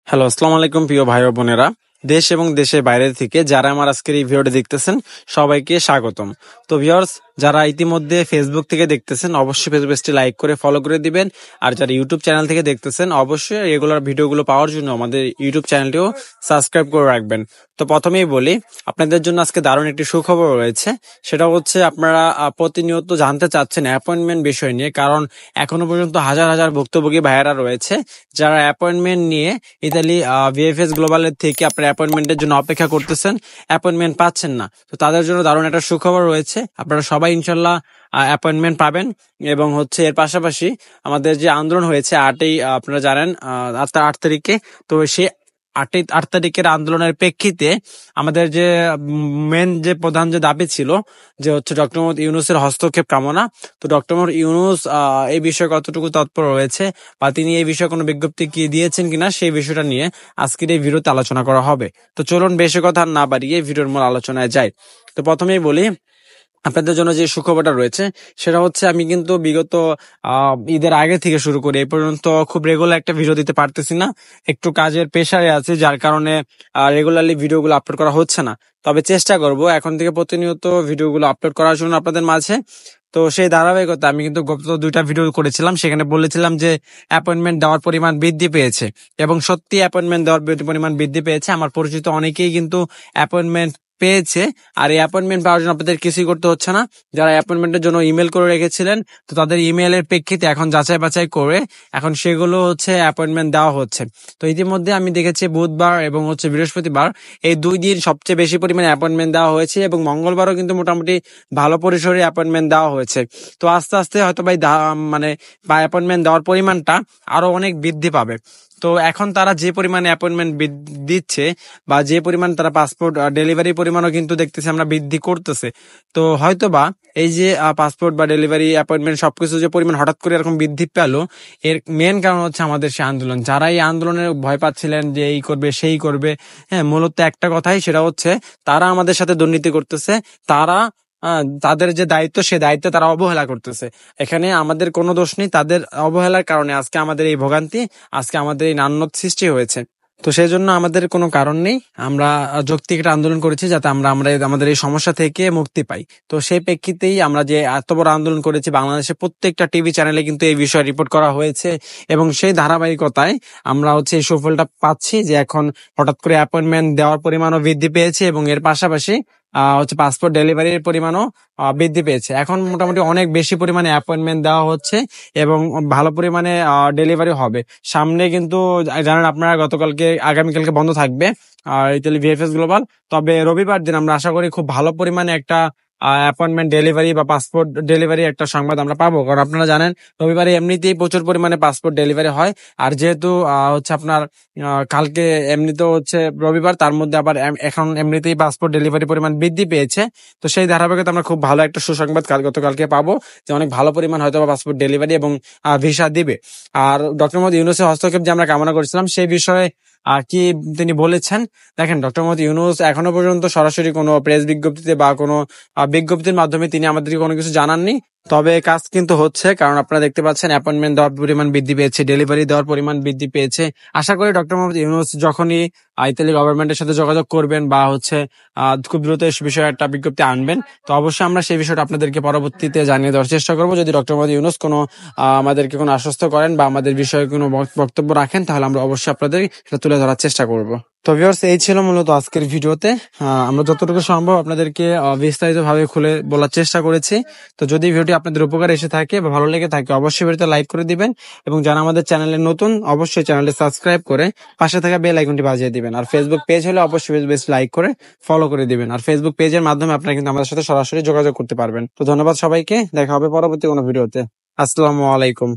Hello, আসসালামু আলাইকুম প্রিয় ভাই ও বোনেরা। দেশ এবং দেশের বাইরে থেকে যারা আমার আজকের এই ভিডিওটি দেখতেছেন সবাইকে স্বাগতম। তো ভিউয়ার্স, যারা ইতিমধ্যে ফেসবুক থেকে দেখতেছেন অবশ্যই ফেসবুক পেজটি লাইক করে ফলো করে দিবেন। আর যারা ইউটিউব চ্যানেল থেকে দেখতেছেন অবশ্যই রেগুলার ভিডিওগুলো পাওয়ার জন্য আমাদের ইউটিউব চ্যানেলটিও সাবস্ক্রাইব করে রাখবেন। তো প্রথমেই বলি, আপনাদের জন্য আজকে দারুণ একটি সুখবর রয়েছে। সেটা হচ্ছে আপনারা প্রতিনিয়ত জানতে চাচ্ছেন অ্যাপয়েন্টমেন্ট বিষয় নিয়ে, কারণ এখনো পর্যন্ত হাজার হাজার ভুক্তভোগী ভাইয়েরা রয়েছে যারা অ্যাপয়েন্টমেন্ট নিয়ে ইতালি ভিএফএস গ্লোবালের থেকে আপনার অ্যাপয়েন্টমেন্টের জন্য অপেক্ষা করতেছেন, অ্যাপয়েন্টমেন্ট পাচ্ছেন না। তো তাদের জন্য দারুণ একটা সুখবর রয়েছে, আপনারা সবাই ইনশাল্লাহ অ্যাপয়েন্টমেন্ট পাবেন। এবং হচ্ছে এর পাশাপাশি আমাদের যে আন্দোলন হয়েছে আপনারা জানেন 8 তারিখে, তো সেই 8 তারিখের আন্দোলনের প্রেক্ষিতে আমাদের যে মেন যে প্রধান যে দাবি ছিল যে হচ্ছে ডক্টর মোহাম্মদ ইউনূসের হস্তক্ষেপ কামনা। তো ডক্টর মোহাম্মদ ইউনূস এই বিষয়ে কতটুকু তৎপর রয়েছে বা তিনি এই বিষয়ে কোনো বিজ্ঞপ্তি কি দিয়েছেন কিনা সেই বিষয়টা নিয়ে আজকের এই ভিডিওতে আলোচনা করা হবে। তো চলুন বেশি কথা না বাড়িয়ে ভিডিওর মূল আলোচনায় যাই। তো প্রথমেই বলি, আপনাদের জন্য যে সুখবরটা রয়েছে সেটা হচ্ছে আমি কিন্তু বিগত ঈদের আগে থেকে শুরু করি এই পর্যন্ত খুব রেগুলার একটা ভিডিও দিতে পারতেছি না, একটু কাজের প্রেসারে আছে, যার কারণে রেগুলারলি ভিডিওগুলো আপলোড করা হচ্ছে না। তবে চেষ্টা করব এখন থেকে প্রতিনিয়ত ভিডিওগুলো আপলোড করার জন্য আপনাদের মাঝে। তো সেই ধারাবাহিকতা আমি কিন্তু গত 2টা ভিডিও করেছিলাম, সেখানে বলেছিলাম যে অ্যাপয়েন্টমেন্ট দেওয়ার পরিমাণ বৃদ্ধি পেয়েছে, এবং সত্যি অ্যাপয়েন্টমেন্ট দেওয়ার পরিমাণ বৃদ্ধি পেয়েছে। আমার পরিচিত অনেকেই কিন্তু অ্যাপয়েন্টমেন্ট পেয়েছে। আর এই অ্যাপয়েন্টমেন্ট পাওয়ার জন্য আপনাদের কিছুই করতে হচ্ছে না। যারা অ্যাপয়েন্টমেন্টের জন্য ইমেল করে রেখেছিলেন, তো তাদের ইমেলের প্রেক্ষিতে এখন যাচাই বাছাই করে এখন সেগুলো হচ্ছে অ্যাপয়েন্টমেন্ট দেওয়া হচ্ছে। তো ইতিমধ্যে আমি দেখেছি বুধবার এবং হচ্ছে বৃহস্পতিবার এই 2 দিন সবচেয়ে বেশি পরিমাণে অ্যাপয়েন্টমেন্ট দেওয়া হয়েছে, এবং মঙ্গলবারও কিন্তু মোটামুটি ভালো পরিসরে অ্যাপয়েন্টমেন্ট দেওয়া হয়েছে। তো আস্তে আস্তে হয়তো মানে অ্যাপয়েন্টমেন্ট দেওয়ার পরিমাণটা আরো অনেক বৃদ্ধি পাবে। তো এখন তারা যে পরিমাণে অ্যাপয়েন্টমেন্ট দিচ্ছে বা যে পরিমাণ তারা পাসপোর্ট ডেলিভারি পরিমাণও কিন্তু দেখতেছি আমরা বৃদ্ধি করতেছে। তো হয়তোবা এই যে পাসপোর্ট বা ডেলিভারি অ্যাপয়েন্টমেন্ট সবকিছু যে পরিমাণ হঠাৎ করে এরকম বৃদ্ধি পেল, এর মেন কারণ হচ্ছে আমাদের সেই আন্দোলন। যারা এই আন্দোলনে ভয় পাচ্ছিলেন যে এই করবে সেই করবে, হ্যাঁ, মূলত একটা কথাই, সেটা হচ্ছে তারা আমাদের সাথে দুর্নীতি করতেছে। তারা তাদের যে দায়িত্ব সে দায়িত্বে তারা অবহেলা করতেছে। এখানে আমাদের কোনো দোষ নেই, তাদের অবহেলার কারণে আজকে আমাদের এই ভোগান্তি, আজকে আমাদের এই নান্যত সৃষ্টি হয়েছে। তো সেই জন্য আমাদের কোনো কারণ নেই, আমরা যৌক্তিক একটা আন্দোলন করেছি যাতে আমরা আমাদের এই সমস্যা থেকে মুক্তি পাই। তো সেই প্রেক্ষিতেই আমরা যে এত বড় আন্দোলন করেছি, বাংলাদেশের প্রত্যেকটা টিভি চ্যানেলে কিন্তু এই বিষয়ে রিপোর্ট করা হয়েছে, এবং সেই ধারাবাহিকতায় আমরা হচ্ছে এই সুফলটা পাচ্ছি যে এখন হঠাৎ করে অ্যাপয়েন্টমেন্ট দেওয়ার পরিমাণও বৃদ্ধি পেয়েছে, এবং এর পাশাপাশি হচ্ছে পাসপোর্ট ডেলিভারির পরিমাণও বৃদ্ধি পেয়েছে। এখন মোটামুটি অনেক বেশি পরিমাণে অ্যাপয়েন্টমেন্ট দেওয়া হচ্ছে এবং ভালো পরিমাণে ডেলিভারি হবে সামনে। কিন্তু জানেন আপনারা, আগামীকালকে বন্ধ থাকবে আর ইতালি ভিএফএস গ্লোবাল। তবে রবিবার দিন আমরা আশা করি খুব ভালো পরিমাণে একটা অ্যাপয়েন্টমেন্ট ডেলিভারি বা পাসপোর্ট ডেলিভারি একটা সংবাদ আমরা পাবো, কারণ আপনারা জানেন রবিবারে এমনিতেই প্রচুর পরিমাণে পাসপোর্ট ডেলিভারি হয়। আর যেহেতু হচ্ছে আপনার কালকে এমনিতেও হচ্ছে রবিবার, তার মধ্যে আবার এখন এমনিতেই পাসপোর্ট ডেলিভারি পরিমাণ বৃদ্ধি পেয়েছে। তো সেই ধারাবাহিকতা আমরা খুব ভালো একটা সুসংবাদ গতকালকে পাবো যে অনেক ভালো পরিমাণ হয়তো পাসপোর্ট ডেলিভারি এবং ভিসা দিবে। আর ডক্টর মোহাম্মদ ইউনূসের হস্তক্ষেপ যে আমরা কামনা করেছিলাম সেই বিষয়ে কি তিনি বলেছেন, দেখেন, ডক্টর মোহাম্মদ ইউনূস এখনো পর্যন্ত সরাসরি কোনো প্রেস বিজ্ঞপ্তিতে বা কোনো বিজ্ঞপ্তির মাধ্যমে তিনি আমাদেরকে কোনো কিছু জানাননি। তবে কাজ কিন্তু হচ্ছে, কারণ আপনারা দেখতে পাচ্ছেন অ্যাপয়েন্টমেন্ট দেওয়ার পরিমাণ বৃদ্ধি পেয়েছে, ডেলিভারি দেওয়ার পরিমাণ বৃদ্ধি পেয়েছে। আশা করি ডক্টর মোহাম্মদ ইউনূস যখনই ইতালি গভর্নমেন্টের সাথে যোগাযোগ করবেন বা হচ্ছে খুব দ্রুত এই বিষয়ে একটা বিজ্ঞপ্তি আনবেন, তো অবশ্যই আমরা সেই বিষয়টা আপনাদেরকে পরবর্তীতে জানিয়ে দেওয়ার চেষ্টা করবো। যদি ডক্টর মোহাম্মদ ইউনূস কোনো আমাদেরকে কোনো আশ্বস্ত করেন বা আমাদের বিষয়ে কোনো বক্তব্য রাখেন, তাহলে আমরা অবশ্যই আপনাদের সেটা তুলে ধরার চেষ্টা করব। তো ভিউয়ার্স, এই ছিল মূলত আজকের ভিডিওতে। আমরা যতটুকু সম্ভব আপনাদেরকে বিস্তারিত ভাবে খুলে বলার চেষ্টা করেছি। তো যদি ভিডিওটি আপনাদের উপকার এসে থাকে বা ভালো লেগে থাকে, অবশ্যই ভিডিওতে লাইক করে দিবেন, এবং যারা আমাদের চ্যানেলে নতুন অবশ্যই চ্যানেলটি সাবস্ক্রাইব করে পাশে থাকা বেল আইকনটি বাজিয়ে দিবেন। আর ফেসবুক পেজ হলে অবশ্যই লাইক করে ফলো করে দিবেন। আর ফেসবুক পেজের মাধ্যমে আপনারা কিন্তু আমাদের সাথে সরাসরি যোগাযোগ করতে পারবেন। তো ধন্যবাদ সবাইকে, দেখা হবে পরবর্তী কোনো ভিডিওতে। আসসালামু আলাইকুম।